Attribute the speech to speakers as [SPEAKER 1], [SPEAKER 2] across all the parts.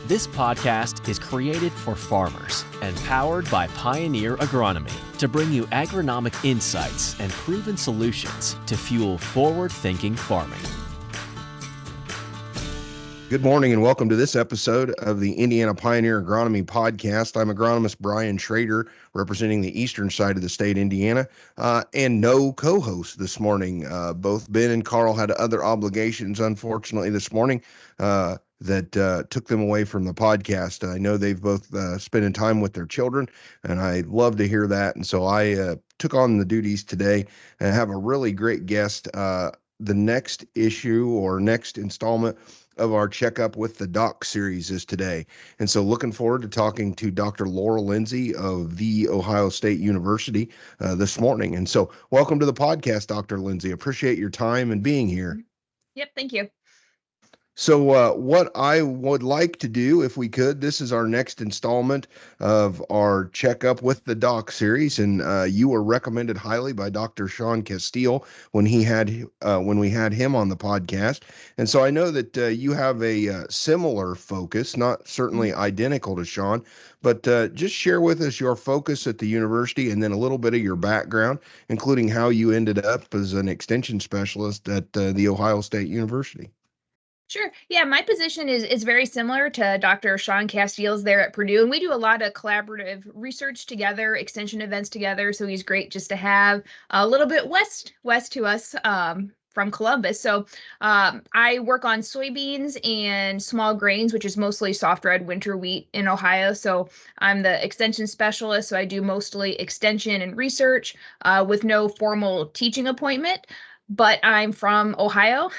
[SPEAKER 1] This podcast is created for farmers and powered by Pioneer Agronomy to bring you agronomic insights and proven solutions to fuel forward-thinking farming.
[SPEAKER 2] Good morning and welcome to this episode of the Indiana Pioneer Agronomy podcast. I'm agronomist Brian Shrader, representing the eastern side of the state, Indiana, and no co-host this morning. Both Ben and Carl had other obligations, unfortunately, this morning that took them away from the podcast. I know they've both spending time with their children, and I love to hear that. And so I took on the duties today and have a really great guest. The next issue or next installment of our Checkup with the Doc series is today. And so looking forward to talking to Dr. Laura Lindsey of The Ohio State University this morning. And so welcome to the podcast, Dr. Lindsey. Appreciate your time and being here.
[SPEAKER 3] Yep, thank you.
[SPEAKER 2] So what I would like to do, if we could, this is our next installment of our Checkup with the Doc series, and you were recommended highly by Dr. Sean Castile when we had him on the podcast. And so I know that you have a similar focus, not certainly identical to Sean, but just share with us your focus at the university and then a little bit of your background, including how you ended up as an extension specialist at the Ohio State University.
[SPEAKER 3] Sure. Yeah, my position is very similar to Dr. Sean Castile's there at Purdue, and we do a lot of collaborative research together, extension events together. So he's great just to have a little bit west to us from Columbus. So I work on soybeans and small grains, which is mostly soft red winter wheat in Ohio. So I'm the extension specialist. So I do mostly extension and research with no formal teaching appointment. But I'm from Ohio,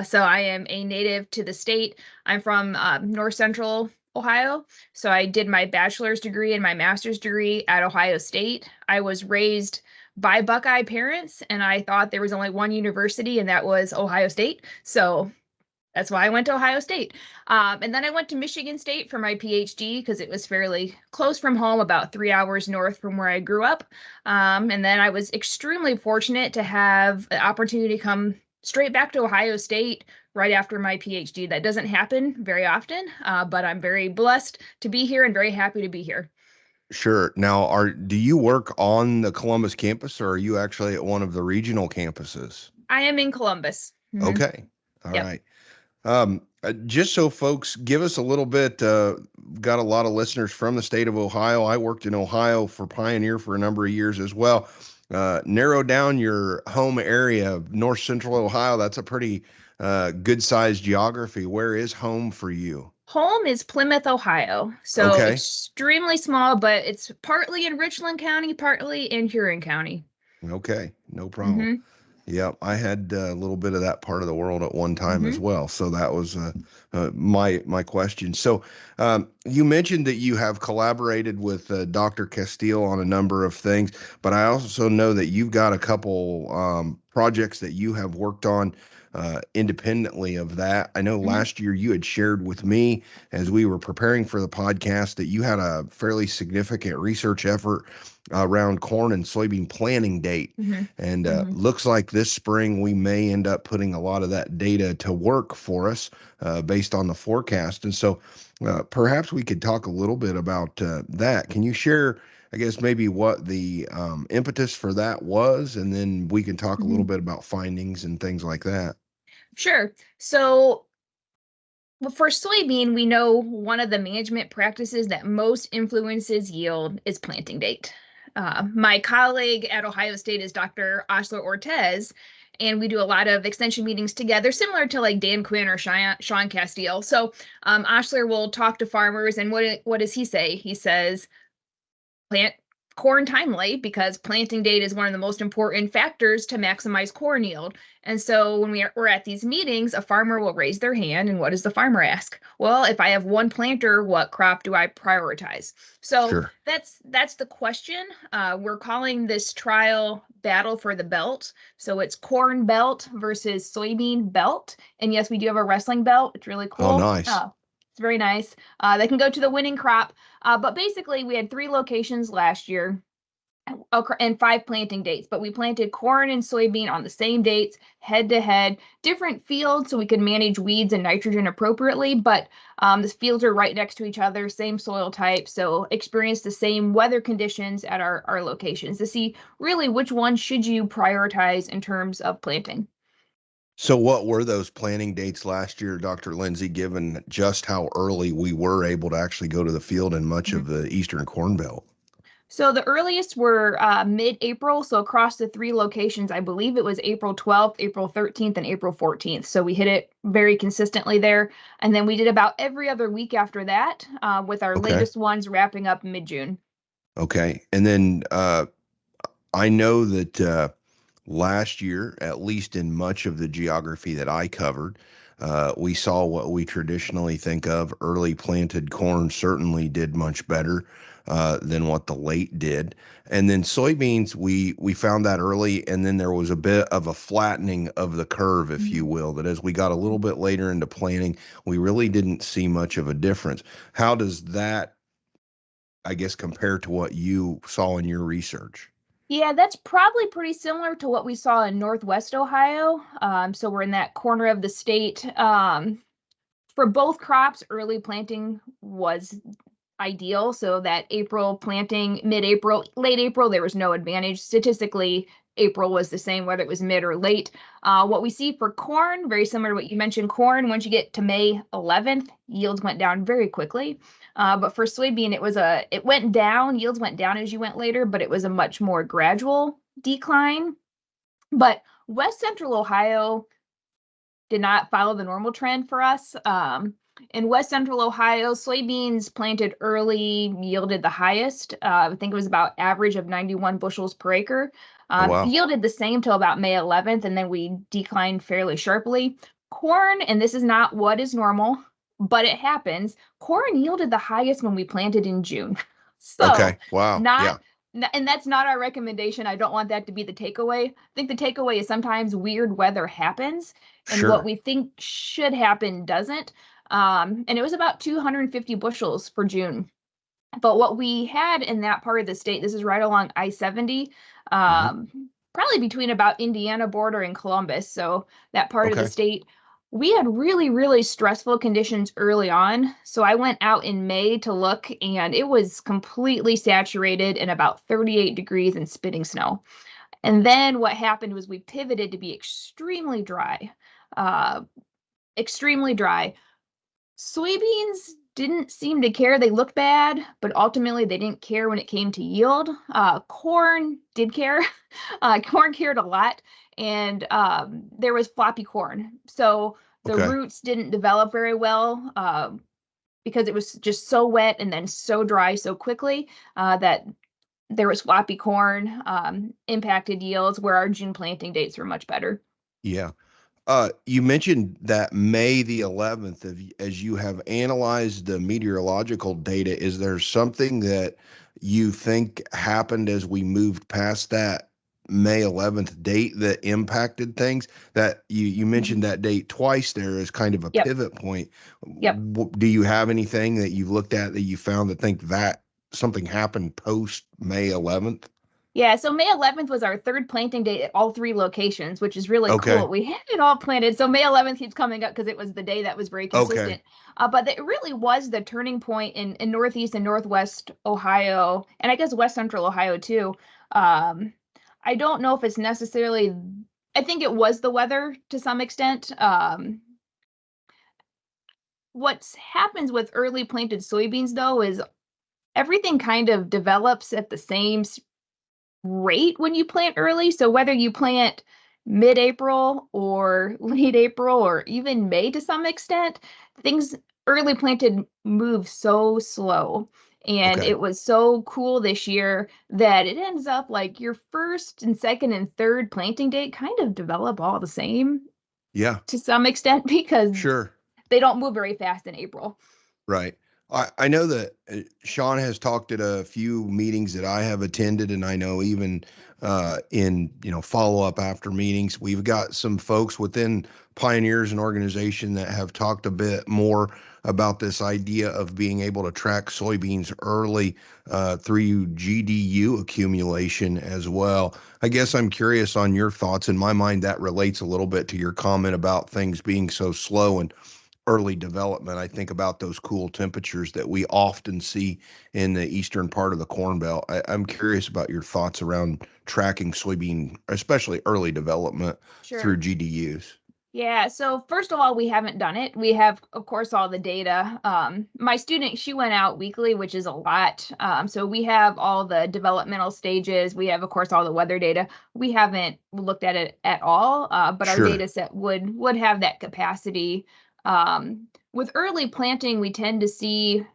[SPEAKER 3] so I am a native to the state. I'm from north central Ohio, so I did my bachelor's degree and my master's degree at Ohio State. I was raised by Buckeye parents, and I thought there was only one university, and that was Ohio State. So that's why I went to Ohio State. And then I went to Michigan State for my PhD because it was fairly close from home, about 3 hours north from where I grew up. And then I was extremely fortunate to have an opportunity to come straight back to Ohio State right after my PhD. That doesn't happen very often, but I'm very blessed to be here and very happy to be here.
[SPEAKER 2] Sure. Now, do you work on the Columbus campus, or are you actually at one of the regional campuses?
[SPEAKER 3] I am in Columbus.
[SPEAKER 2] Mm-hmm. Okay. All right. Just so folks give us a little bit, got a lot of listeners from the state of Ohio. I worked in Ohio for Pioneer for a number of years as well. Narrow down your home area, north central Ohio. That's a pretty good sized geography. Where is home for you?
[SPEAKER 3] Home is Plymouth, Ohio. So extremely small, but it's partly in Richland County, partly in Huron County.
[SPEAKER 2] Okay, no problem.
[SPEAKER 3] Mm-hmm.
[SPEAKER 2] Yeah, I had a little bit of that part of the world at one time as well. So that was my question. So you mentioned that you have collaborated with Dr. Castile on a number of things, but I also know that you've got a couple projects that you have worked on independently of that. I know last year you had shared with me as we were preparing for the podcast that you had a fairly significant research effort around corn and soybean planting date. And looks like this spring we may end up putting a lot of that data to work for us based on the forecast. And so perhaps we could talk a little bit about that. Can you share, I guess, maybe what the impetus for that was, and then we can talk a little bit about findings and things like that.
[SPEAKER 3] Sure. So for soybean, we know one of the management practices that most influences yield is planting date. My colleague at Ohio State is Dr. Osler Ortez, and we do a lot of extension meetings together, similar to like Dan Quinn or Sean Castile. So Osler will talk to farmers, and what does he say? He says, plant corn timely, because planting date is one of the most important factors to maximize corn yield. And so when we're at these meetings, a farmer will raise their hand, and what does the farmer ask? Well, if I have one planter, what crop do I prioritize? So that's the question. We're calling this trial Battle for the Belt. So it's corn belt versus soybean belt. And yes, we do have a wrestling belt. It's really cool.
[SPEAKER 2] Oh, nice.
[SPEAKER 3] It's very nice. They can go to the winning crop. But basically, we had 3 locations last year. and 5 planting dates, but we planted corn and soybean on the same dates, head to head, different fields so we could manage weeds and nitrogen appropriately, but the fields are right next to each other, same soil type, so experience the same weather conditions at our locations to see really which one should you prioritize in terms of planting.
[SPEAKER 2] So what were those planting dates last year, Dr. Lindsey, given just how early we were able to actually go to the field in much of the Eastern Corn Belt?
[SPEAKER 3] So the earliest were mid-April. So across the 3 locations, I believe it was April 12th, April 13th, and April 14th. So we hit it very consistently there. And then we did about every other week after that, with our
[SPEAKER 2] Okay.
[SPEAKER 3] latest ones wrapping up mid-June.
[SPEAKER 2] Okay. And then I know that last year, at least in much of the geography that I covered, we saw what we traditionally think of. Early planted corn certainly did much better than what the late did. And then soybeans, we found that early, and then there was a bit of a flattening of the curve, if you will, that as we got a little bit later into planting, we really didn't see much of a difference. How does that, I guess, compare to what you saw in your research?
[SPEAKER 3] Yeah, that's probably pretty similar to what we saw in Northwest Ohio. So we're in that corner of the state. For both crops, early planting was ideal. So that April planting, mid-April, late April, there was no advantage. Statistically, April was the same, whether it was mid or late. What we see for corn, very similar to what you mentioned, corn, once you get to May 11th, yields went down very quickly. But for soybean, it went down, yields went down as you went later, but it was a much more gradual decline. But West Central Ohio did not follow the normal trend for us. In West Central Ohio, soybeans planted early yielded the highest. I think it was about average of 91 bushels per acre.
[SPEAKER 2] Oh, wow.
[SPEAKER 3] Yielded the same till about May 11th, and then we declined fairly sharply. Corn, and this is not what is normal, but it happens. Corn yielded the highest when we planted in June. So
[SPEAKER 2] Okay. Wow. Yeah.
[SPEAKER 3] and that's not our recommendation. I don't want that to be the takeaway. I think the takeaway is sometimes weird weather happens, and what
[SPEAKER 2] Sure.
[SPEAKER 3] we think should happen doesn't. And it was about 250 bushels for June. But what we had in that part of the state, this is right along I-70, probably between about Indiana border and Columbus. So that part of the
[SPEAKER 2] Okay.
[SPEAKER 3] state, we had really, really stressful conditions early on. So I went out in May to look, and it was completely saturated and about 38 degrees and spitting snow. And then what happened was we pivoted to be extremely dry, uh, extremely dry. Soybeans didn't seem to care. They looked bad, but ultimately they didn't care when it came to yield. Corn did care. Corn cared a lot, and there was floppy corn. So the
[SPEAKER 2] Okay.
[SPEAKER 3] roots didn't develop very well because it was just so wet and then so dry so quickly that there was floppy corn, impacted yields, where our June planting dates were much better.
[SPEAKER 2] Yeah. You mentioned that May the 11th, as you have analyzed the meteorological data, is there something that you think happened as we moved past that May 11th date that impacted things? That you mentioned that date twice there as kind of a
[SPEAKER 3] Yep.
[SPEAKER 2] pivot point.
[SPEAKER 3] Yep.
[SPEAKER 2] Do you have anything that you've looked at that you found that think that something happened post May 11th?
[SPEAKER 3] Yeah, so May 11th was our 3rd planting date at all 3 locations, which is really
[SPEAKER 2] Okay.
[SPEAKER 3] cool. We had it all planted. So May 11th keeps coming up because it was the day that was very consistent.
[SPEAKER 2] Okay.
[SPEAKER 3] But it really was the turning point in Northeast and Northwest Ohio, and I guess West Central Ohio too. I don't know if it's necessarily, I think it was the weather to some extent. What happens with early planted soybeans, though, is everything kind of develops at the same rate when you plant early. So whether you plant mid-April or late April or even May to some extent, things early planted move so slow. And
[SPEAKER 2] Okay.
[SPEAKER 3] it was so cool this year that it ends up like your first and second and third planting date kind of develop all the same
[SPEAKER 2] Yeah.
[SPEAKER 3] to some extent because
[SPEAKER 2] Sure.
[SPEAKER 3] they don't move very fast in April.
[SPEAKER 2] Right. I know that Sean has talked at a few meetings that I have attended, and I know even in follow up after meetings, we've got some folks within Pioneers and organization that have talked a bit more about this idea of being able to track soybeans early through GDU accumulation as well. I guess I'm curious on your thoughts. In my mind, that relates a little bit to your comment about things being so slow and early development. I think about those cool temperatures that we often see in the eastern part of the Corn Belt. I'm curious about your thoughts around tracking soybean, especially early development through
[SPEAKER 3] Sure.
[SPEAKER 2] GDUs.
[SPEAKER 3] Yeah, so first of all, we haven't done it. We have, of course, all the data. My student, she went out weekly, which is a lot. So we have all the developmental stages. We have, of course, all the weather data. We haven't looked at it at all, but our
[SPEAKER 2] Sure.
[SPEAKER 3] data set would have that capacity. With early planting, we tend to see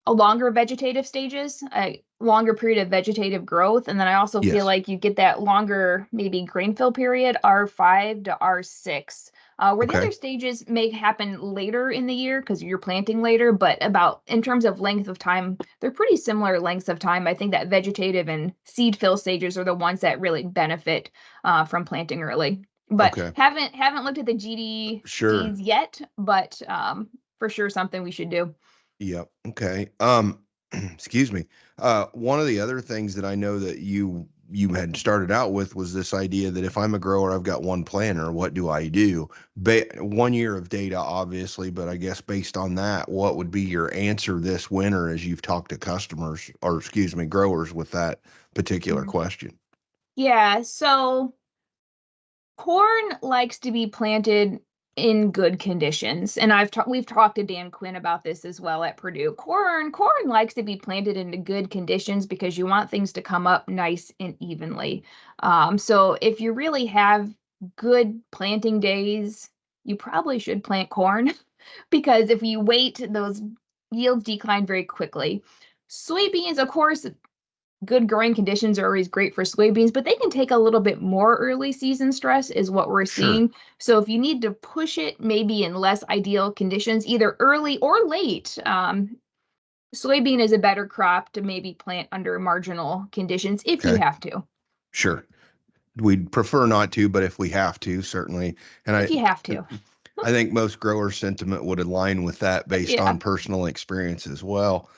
[SPEAKER 3] a longer vegetative stages, a longer period of vegetative growth. And then I also feel
[SPEAKER 2] Yes.
[SPEAKER 3] like you get that longer, maybe grain fill period, R5 to R6, where the
[SPEAKER 2] Okay.
[SPEAKER 3] other stages may happen later in the year because you're planting later. But about in terms of length of time, they're pretty similar lengths of time. I think that vegetative and seed fill stages are the ones that really benefit from planting early. But
[SPEAKER 2] Okay.
[SPEAKER 3] haven't looked at the
[SPEAKER 2] Sure.
[SPEAKER 3] GDDs yet, but for sure something we should do.
[SPEAKER 2] Yep. Okay. Excuse me. One of the other things that I know that you had started out with was this idea that if I'm a grower, I've got one planter, what do I do? 1 year of data, obviously, but I guess based on that, what would be your answer this winter as you've talked to customers, or excuse me, growers with that particular
[SPEAKER 3] Mhm.
[SPEAKER 2] question?
[SPEAKER 3] Yeah, so corn likes to be planted in good conditions, and we've talked to Dan Quinn about this as well at Purdue. Corn likes to be planted into good conditions because you want things to come up nice and evenly. So if you really have good planting days, you probably should plant corn because if you wait, those yields decline very quickly. Soybeans, of course, good growing conditions are always great for soybeans, but they can take a little bit more early season stress, is what we're
[SPEAKER 2] Sure.
[SPEAKER 3] seeing. So if you need to push it maybe in less ideal conditions, either early or late, soybean is a better crop to maybe plant under marginal conditions if you
[SPEAKER 2] Okay.
[SPEAKER 3] have to.
[SPEAKER 2] Sure. We'd prefer not to, but if we have to, certainly. And
[SPEAKER 3] If you have to.
[SPEAKER 2] I think most grower sentiment would align with that based
[SPEAKER 3] Yeah.
[SPEAKER 2] on personal experience as well.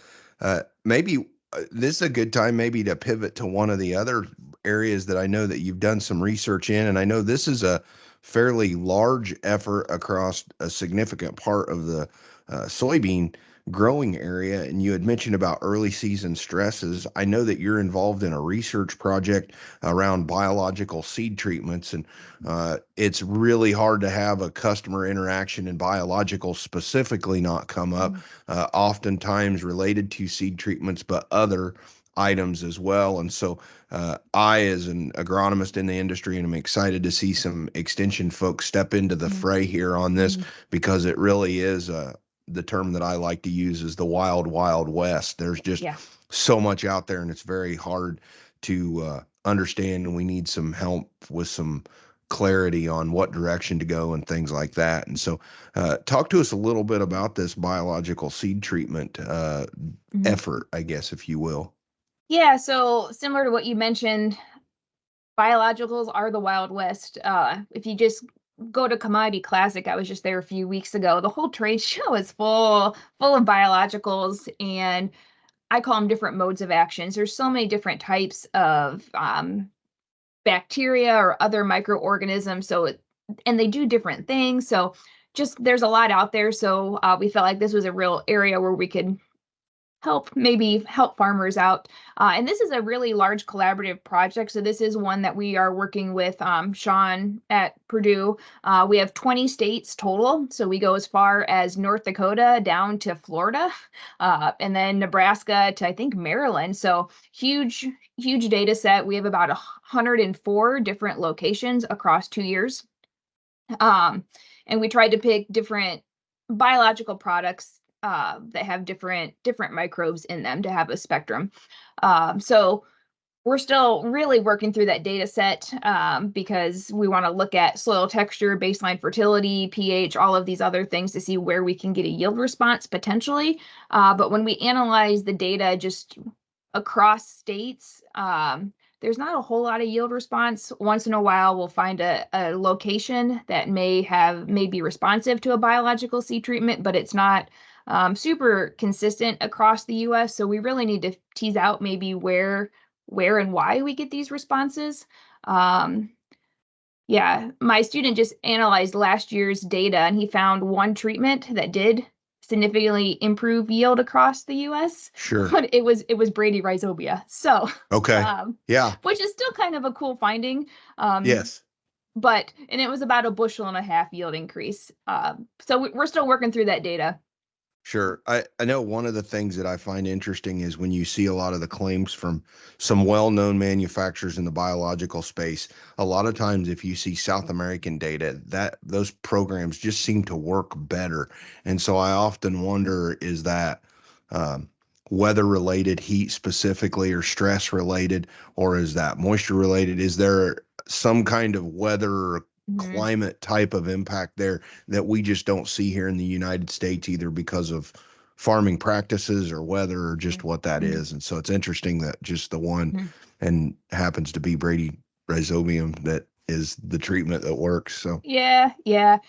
[SPEAKER 2] Maybe this is a good time maybe to pivot to one of the other areas that I know that you've done some research in, and I know this is a fairly large effort across a significant part of the soybean growing area. And you had mentioned about early season stresses. I know that you're involved in a research project around biological seed treatments, and it's really hard to have a customer interaction and biological specifically not come up,
[SPEAKER 3] Mm.
[SPEAKER 2] oftentimes related to seed treatments, but other items as well. And so I, as an agronomist in the industry, and I'm excited to see some extension folks step into the
[SPEAKER 3] Mm.
[SPEAKER 2] fray here on this,
[SPEAKER 3] Mm.
[SPEAKER 2] because it really is the term that I like to use is the wild, wild west. There's just
[SPEAKER 3] Yeah.
[SPEAKER 2] so much out there, and it's very hard to understand. And we need some help with some clarity on what direction to go and things like that. And so, talk to us a little bit about this biological seed treatment
[SPEAKER 3] Mhm.
[SPEAKER 2] effort, I guess, if you will.
[SPEAKER 3] Yeah, so similar to what you mentioned, biologicals are the Wild West. If you just go to Commodity Classic, I was just there a few weeks ago. The whole trade show is full of biologicals, and I call them different modes of actions. There's so many different types of bacteria or other microorganisms. And they do different things. So just there's a lot out there. So we felt like this was a real area where we could help farmers out. And this is a really large collaborative project. So this is one that we are working with Sean at Purdue. We have 20 states total. So we go as far as North Dakota down to Florida, and then Nebraska to I think Maryland. So huge data set. We have about 104 different locations across 2 years. And we tried to pick different biological products that have different microbes in them to have a spectrum. So we're still really working through that data set because we want to look at soil texture, baseline fertility, pH, all of these other things to see where we can get a yield response potentially. But when we analyze the data just across states, there's not a whole lot of yield response. Once in a while, we'll find a location that may be responsive to a biological seed treatment, but it's not super consistent across the U.S. So we really need to tease out maybe where and why we get these responses. Yeah, my student just analyzed last year's data, and he found one treatment that did significantly improve yield across the U.S.
[SPEAKER 2] Sure.
[SPEAKER 3] But it was Brady rhizobia. So
[SPEAKER 2] Okay. Yeah.
[SPEAKER 3] which is still kind of a cool finding.
[SPEAKER 2] Yes.
[SPEAKER 3] And it was about 1.5 bushel yield increase. So we're still working through that data.
[SPEAKER 2] Sure. I know one of the things that I find interesting is when you see a lot of the claims from some well-known manufacturers in the biological space, a lot of times if you see South American data, that those programs just seem to work better. And so I often wonder, is that weather related, heat specifically, or stress related, or is that moisture related? Is there some kind of weather climate type of impact there that we just don't see here in the United States, either because of farming practices or weather or just what that is? And so it's interesting that just the one and happens to be Brady rhizobium that is the treatment that works. So
[SPEAKER 3] yeah.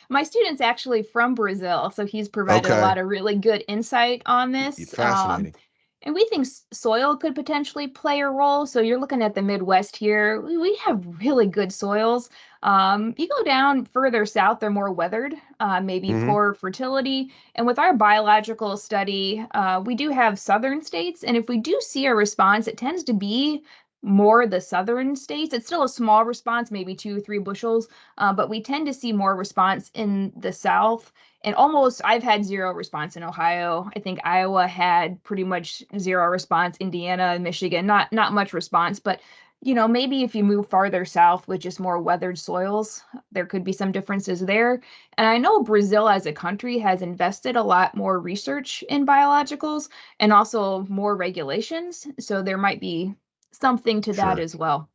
[SPEAKER 3] My student's actually from Brazil, so he's provided a lot of really good insight on this.
[SPEAKER 2] Fascinating.
[SPEAKER 3] And we think soil could potentially play a role. So you're looking at the Midwest here. We have really good soils. You go down further south, they're more weathered, maybe poor fertility. And with our biological study, we do have southern states. And if we do see a response, it tends to be more the southern states. It's still a small response, maybe 2-3 bushels, but we tend to see more response in the south. And I've had zero response in Ohio. I think Iowa had pretty much zero response. Indiana and Michigan, not much response. But maybe if you move farther south with just more weathered soils, there could be some differences there. And I know Brazil as a country has invested a lot more research in biologicals and also more regulations. So there might be something to that as well.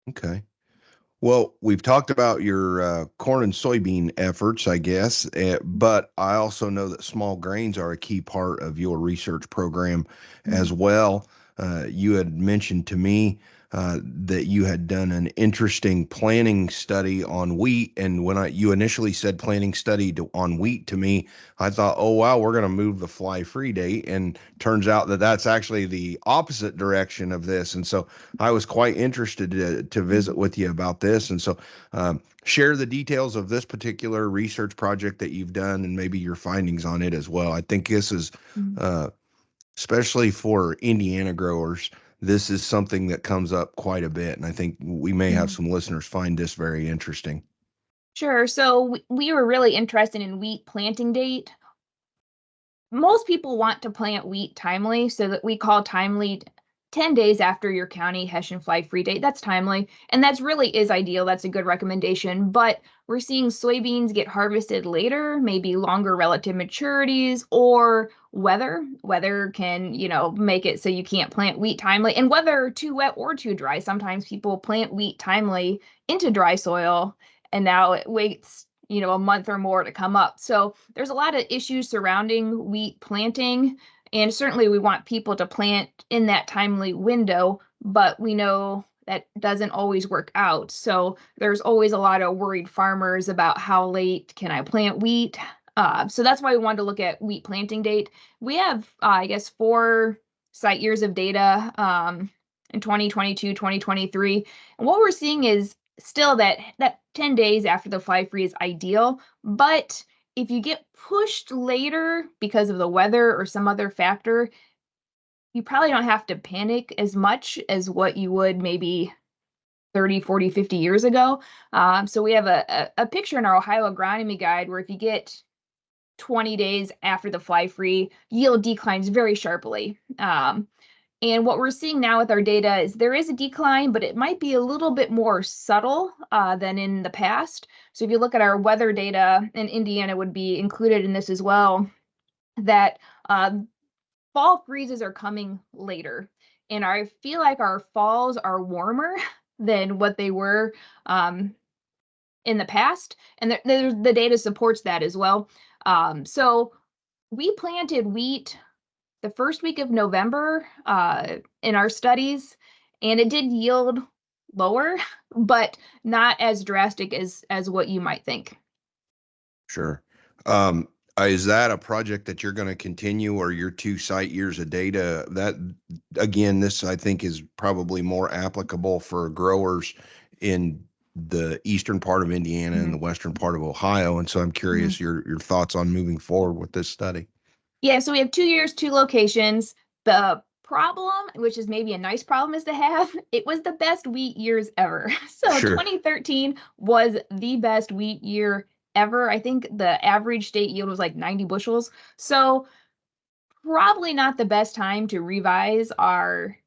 [SPEAKER 2] Okay. Well, we've talked about your corn and soybean efforts, I guess, but I also know that small grains are a key part of your research program as well. You had mentioned to me that you had done an interesting planting study on wheat. And when you initially said planting study on wheat to me, I thought, oh, wow, we're going to move the fly-free date. And turns out that that's actually the opposite direction of this. And so I was quite interested to visit with you about this. And so share the details of this particular research project that you've done and maybe your findings on it as well. I think this is, especially for Indiana growers, this is something that comes up quite a bit. And I think we may have some listeners find this very interesting.
[SPEAKER 3] Sure. So we were really interested in wheat planting date. Most people want to plant wheat timely, so that we call timely 10 days after your county Hessian fly-free date. That's timely, and that's really is ideal. That's a good recommendation. But we're seeing soybeans get harvested later, maybe longer relative maturities, or weather. Weather can, make it so you can't plant wheat timely, and whether too wet or too dry. Sometimes people plant wheat timely into dry soil, and now it waits, a month or more to come up. So there's a lot of issues surrounding wheat planting. And certainly we want people to plant in that timely window, but we know that doesn't always work out. So there's always a lot of worried farmers about how late can I plant wheat. So that's why we wanted to look at wheat planting date. We have, 4 site years of data in 2022, 2023. And what we're seeing is still that 10 days after the fly-free is ideal, but if you get pushed later because of the weather or some other factor, you probably don't have to panic as much as what you would maybe 30, 40, 50 years ago. So we have a picture in our Ohio agronomy guide where if you get 20 days after the fly-free, yield declines very sharply. And what we're seeing now with our data is there is a decline, but it might be a little bit more subtle than in the past. So if you look at our weather data, and Indiana would be included in this as well, that fall freezes are coming later. And I feel like our falls are warmer than what they were in the past. And the data supports that as well. So we planted wheat the first week of November in our studies, and it did yield lower, but not as drastic as what you might think.
[SPEAKER 2] Sure. Um, is that a project that you're going to continue, or your 2 site years of data? That, again, this I think is probably more applicable for growers in the eastern part of Indiana and the western part of Ohio. And so I'm curious your thoughts on moving forward with this study.
[SPEAKER 3] Yeah, so we have 2 years, 2 locations. The problem, which is maybe a nice problem is to have, it was the best wheat years ever. So
[SPEAKER 2] Sure.
[SPEAKER 3] 2013 was the best wheat year ever. I think the average state yield was like 90 bushels. So probably not the best time to revise our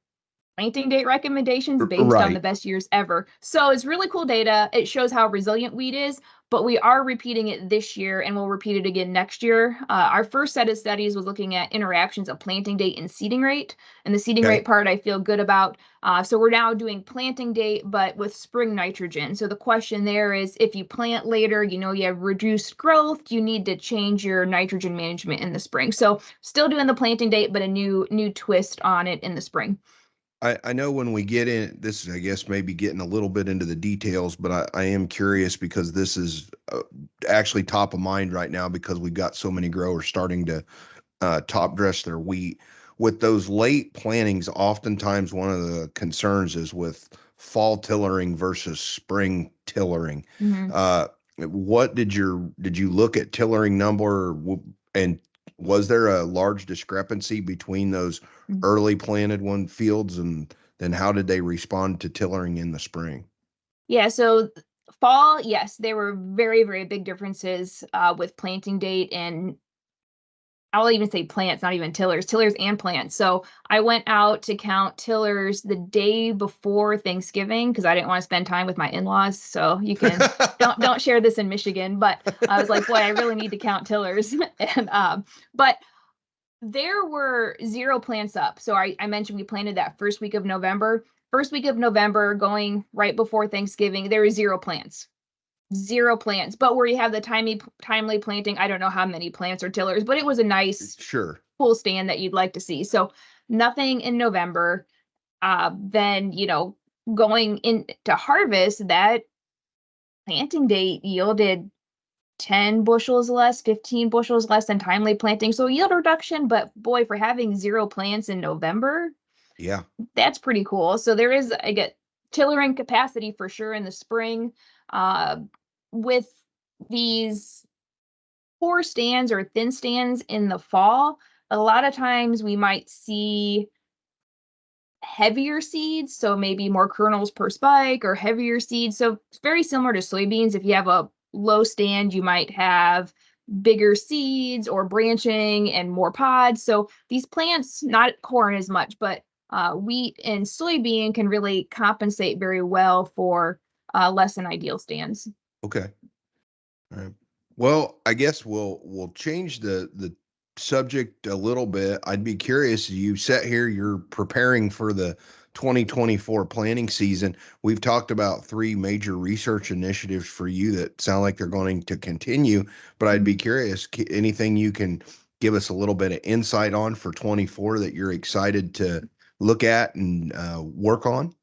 [SPEAKER 3] planting date recommendations based on the
[SPEAKER 2] Right.
[SPEAKER 3] best years ever. So it's really cool data. It shows how resilient wheat is, but we are repeating it this year and we'll repeat it again next year. Our first set of studies was looking at interactions of planting date and seeding rate. And the seeding
[SPEAKER 2] Okay.
[SPEAKER 3] rate part I feel good about. So we're now doing planting date, but with spring nitrogen. So the question there is, if you plant later, you have reduced growth, you need to change your nitrogen management in the spring. So still doing the planting date, but a new twist on it in the spring.
[SPEAKER 2] I know when we get in this, I guess maybe getting a little bit into the details, but I am curious because this is actually top of mind right now because we've got so many growers starting to top dress their wheat. With those late plantings, oftentimes one of the concerns is with fall tillering versus spring tillering. What did you look at tillering number, and was there a large discrepancy between those early planted fields, and then how did they respond to tillering in the spring?
[SPEAKER 3] Yeah, so fall, yes, there were very, very big differences with planting date, and I'll even say plants, not even tillers and plants. So I went out to count tillers the day before Thanksgiving because I didn't want to spend time with my in-laws. So you can don't share this in Michigan, but I was like, boy, I really need to count tillers. And but there were 0 plants up. So I mentioned we planted that first week of November. First week of November, going right before Thanksgiving, there were 0 plants. 0 plants. But where you have the timely planting, I don't know how many plants or tillers, but it was a nice
[SPEAKER 2] Sure.
[SPEAKER 3] full stand that you'd like to see. So nothing in November. Then, going into harvest, that planting date yielded 10 bushels less, 15 bushels less than timely planting. So yield reduction, but boy, for having 0 plants in November,
[SPEAKER 2] Yeah.
[SPEAKER 3] that's pretty cool. So there is, I get tillering capacity for sure in the spring. With these poor stands or thin stands in the fall, a lot of times we might see heavier seeds, so maybe more kernels per spike or heavier seeds. So it's very similar to soybeans. If you have a low stand, you might have bigger seeds or branching and more pods. So these plants, not corn as much, but wheat and soybean can really compensate very well for less than ideal stands.
[SPEAKER 2] Okay. All right. Well, I guess we'll change the subject a little bit. I'd be curious, you sat here, you're preparing for the 2024 planting season. We've talked about 3 major research initiatives for you that sound like they're going to continue, but I'd be curious, anything you can give us a little bit of insight on for 24 that you're excited to look at and work on?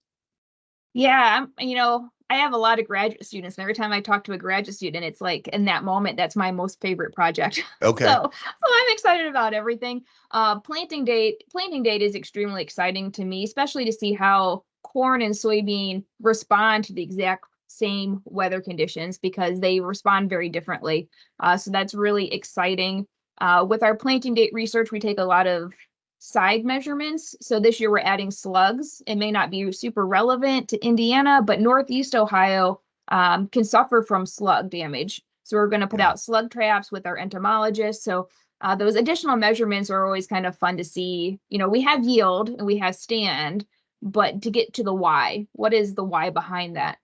[SPEAKER 3] Yeah, I have a lot of graduate students, and every time I talk to a graduate student, it's like in that moment, that's my most favorite project.
[SPEAKER 2] Okay.
[SPEAKER 3] So I'm excited about everything. Planting date is extremely exciting to me, especially to see how corn and soybean respond to the exact same weather conditions because they respond very differently. So that's really exciting. With our planting date research, we take a lot of side measurements. So this year we're adding slugs. It may not be super relevant to Indiana, but Northeast Ohio can suffer from slug damage. So we're going to put out slug traps with our entomologists. So those additional measurements are always kind of fun to see. We have yield and we have stand, but to get to the why, what is the why behind that?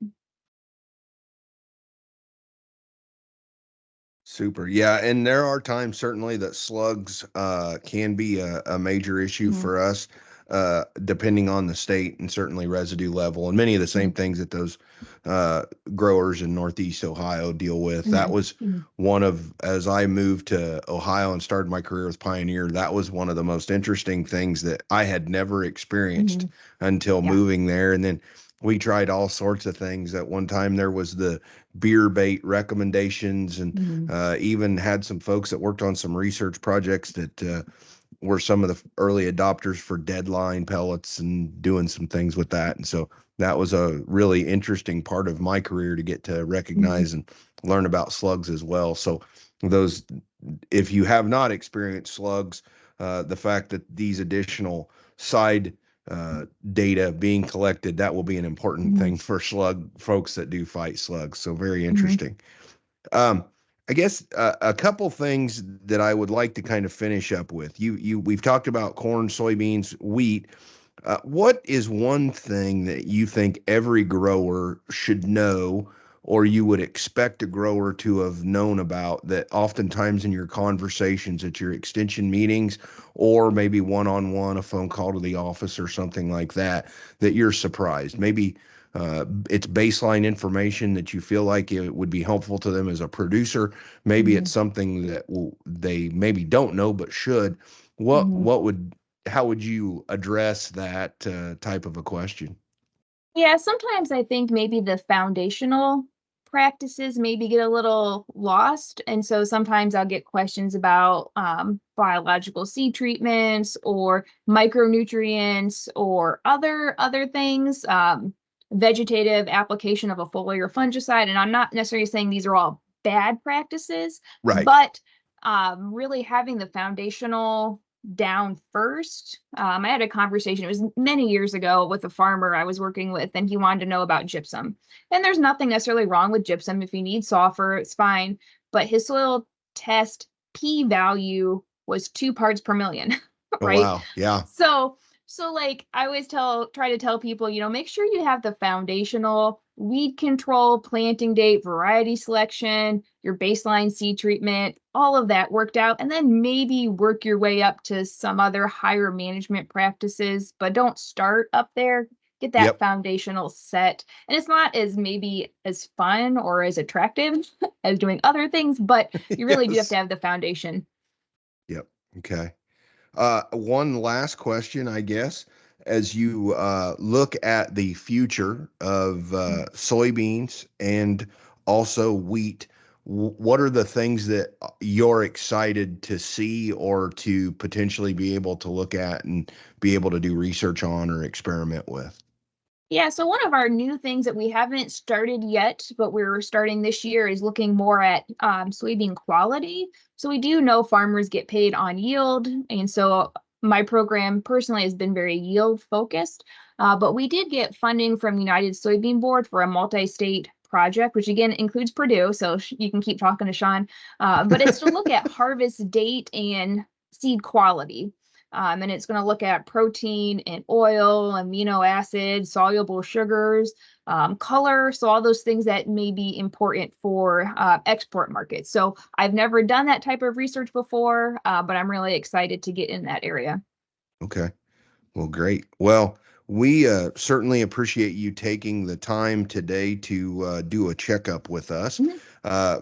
[SPEAKER 2] Super. Yeah. And there are times certainly that slugs can be a major issue for us. depending on the state, and certainly residue level, and many of the same things that those growers in Northeast Ohio deal with. That was one of, as I moved to Ohio and started my career with Pioneer, that was one of the most interesting things that I had never experienced until moving there. And then we tried all sorts of things. At one time, there was the beer bait recommendations, and even had some folks that worked on some research projects that were some of the early adopters for deadline pellets and doing some things with that. And so that was a really interesting part of my career to get to recognize and learn about slugs as well. So those, if you have not experienced slugs, the fact that these additional side data being collected, that will be an important thing for slug folks that do fight slugs. So very interesting. I guess a couple things that I would like to kind of finish up with. We've talked about corn, soybeans, wheat. What is one thing that you think every grower should know, or you would expect a grower to have known about, that oftentimes in your conversations at your extension meetings, or maybe one-on-one, a phone call to the office or something like that, that you're surprised? Maybe it's baseline information that you feel like it would be helpful to them as a producer. Maybe it's something that they maybe don't know but should. How would you address that type of a question?
[SPEAKER 3] Yeah, sometimes I think maybe the foundational practices maybe get a little lost. And so sometimes I'll get questions about biological seed treatments or micronutrients or other things, vegetative application of a foliar fungicide. And I'm not necessarily saying these are all bad practices,
[SPEAKER 2] Right.
[SPEAKER 3] but really having the foundational down first. I had a conversation, it was many years ago, with a farmer I was working with, and he wanted to know about gypsum. And there's nothing necessarily wrong with gypsum. If you need sulfur, it's fine. But his soil test p-value was 2 parts per million, right?
[SPEAKER 2] Oh, wow. Yeah.
[SPEAKER 3] So like I always try to tell people, make sure you have the foundational weed control, planting date, variety selection, your baseline seed treatment, all of that worked out, and then maybe work your way up to some other higher management practices, but don't start up there. Get that foundational set. And it's not as maybe as fun or as attractive as doing other things, but you really do have to have the foundation.
[SPEAKER 2] Yep. Okay. One last question, I guess, as you look at the future of soybeans and also wheat, what are the things that you're excited to see or to potentially be able to look at and be able to do research on or experiment with?
[SPEAKER 3] Yeah, so one of our new things that we haven't started yet, but we're starting this year, is looking more at soybean quality. So we do know farmers get paid on yield. And so my program personally has been very yield focused. But we did get funding from United Soybean Board for a multi-state project, which again includes Purdue. So you can keep talking to Sean. But it's to look at harvest date and seed quality. And it's going to look at protein and oil, amino acids, soluble sugars, color. So all those things that may be important for export markets. So I've never done that type of research before, but I'm really excited to get in that area.
[SPEAKER 2] Okay. Well, great. Well, we certainly appreciate you taking the time today to do a checkup with us.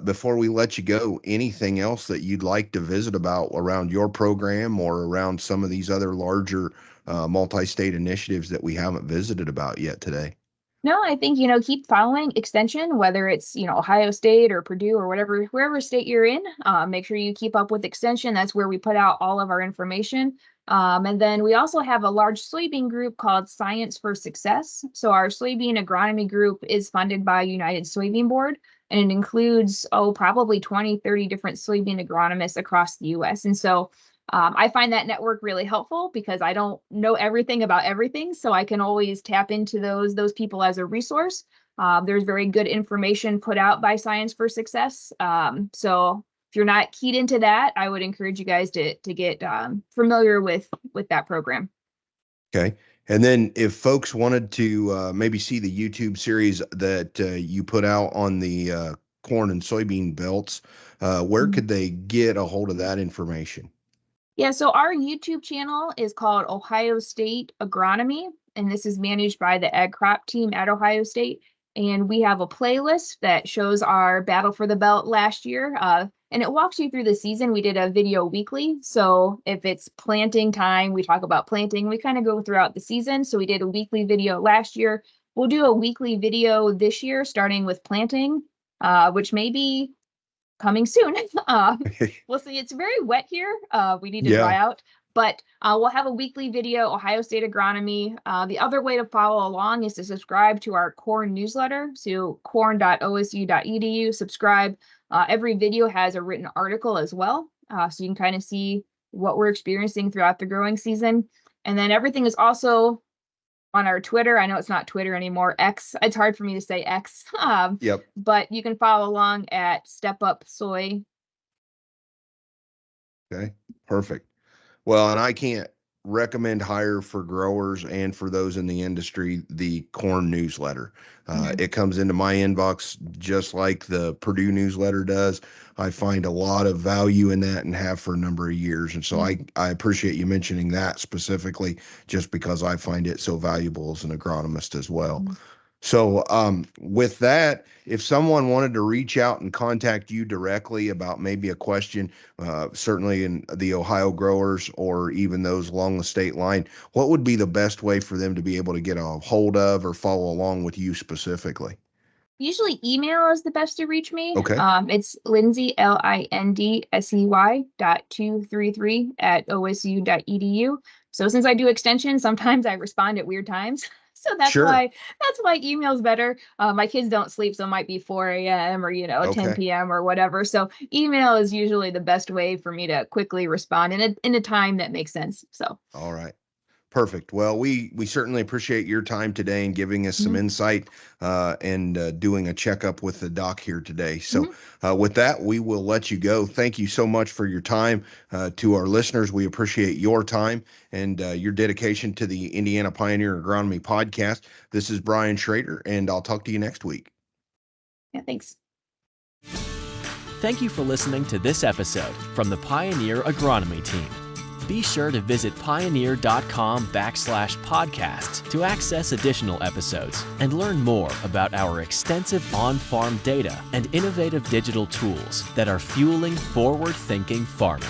[SPEAKER 2] Before we let you go, anything else that you'd like to visit about around your program or around some of these other larger multi-state initiatives that we haven't visited about yet today?
[SPEAKER 3] No, I think, keep following Extension, whether it's, Ohio State or Purdue or wherever state you're in. Make sure you keep up with Extension. That's where we put out all of our information. And then we also have a large soybean group called Science for Success. So our soybean agronomy group is funded by United Soybean Board, and it includes, probably 20, 30 different soybean agronomists across the US. And so I find that network really helpful because I don't know everything about everything. So I can always tap into those people as a resource. There's very good information put out by Science for Success. So if you're not keyed into that, I would encourage you guys to get familiar with that program.
[SPEAKER 2] Okay. And then if folks wanted to maybe see the YouTube series that you put out on the corn and soybean belts, where could they get a hold of that information?
[SPEAKER 3] Yeah, so our YouTube channel is called Ohio State Agronomy, and this is managed by the ag crop team at Ohio State. And we have a playlist that shows our battle for the belt last year, and it walks you through the season. We did a video weekly, so if it's planting time, we talk about planting. We kind of go throughout the season. So we did a weekly video last year. We'll do a weekly video this year, starting with planting, which may be coming soon. We'll see. It's very wet here. We need to dry out, but we'll have a weekly video, Ohio State Agronomy. The other way to follow along is to subscribe to our corn newsletter. So corn.osu.edu, subscribe. Every video has a written article as well. So you can kind of see what we're experiencing throughout the growing season. And then everything is also on our Twitter. I know it's not Twitter anymore, X. It's hard for me to say X. But you can follow along at Step Up Soy.
[SPEAKER 2] Okay, perfect. Well, and I can't recommend higher for growers and for those in the industry, the corn newsletter. It comes into my inbox just like the Purdue newsletter does. I find a lot of value in that and have for a number of years. And so I appreciate you mentioning that specifically, just because I find it so valuable as an agronomist as well. So with that, if someone wanted to reach out and contact you directly about maybe a question, certainly in the Ohio growers or even those along the state line, what would be the best way for them to be able to get a hold of or follow along with you specifically?
[SPEAKER 3] Usually email is the best to reach me.
[SPEAKER 2] Okay.
[SPEAKER 3] It's Lindsey, LINDSEY.233 at osu.edu. So since I do extension, sometimes I respond at weird times. So that's why email's better. My kids don't sleep, so it might be 4 a.m. or 10 p.m. or whatever. So email is usually the best way for me to quickly respond in a time that makes sense. So
[SPEAKER 2] all right. Perfect. Well, we certainly appreciate your time today and giving us some insight and doing a checkup with the doc here today. So with that, we will let you go. Thank you so much for your time. To our listeners, we appreciate your time and your dedication to the Indiana Pioneer Agronomy podcast. This is Brian Shrader, and I'll talk to you next week.
[SPEAKER 3] Yeah, thanks.
[SPEAKER 1] Thank you for listening to this episode from the Pioneer Agronomy team. Be sure to visit pioneer.com/podcasts to access additional episodes and learn more about our extensive on-farm data and innovative digital tools that are fueling forward-thinking farming.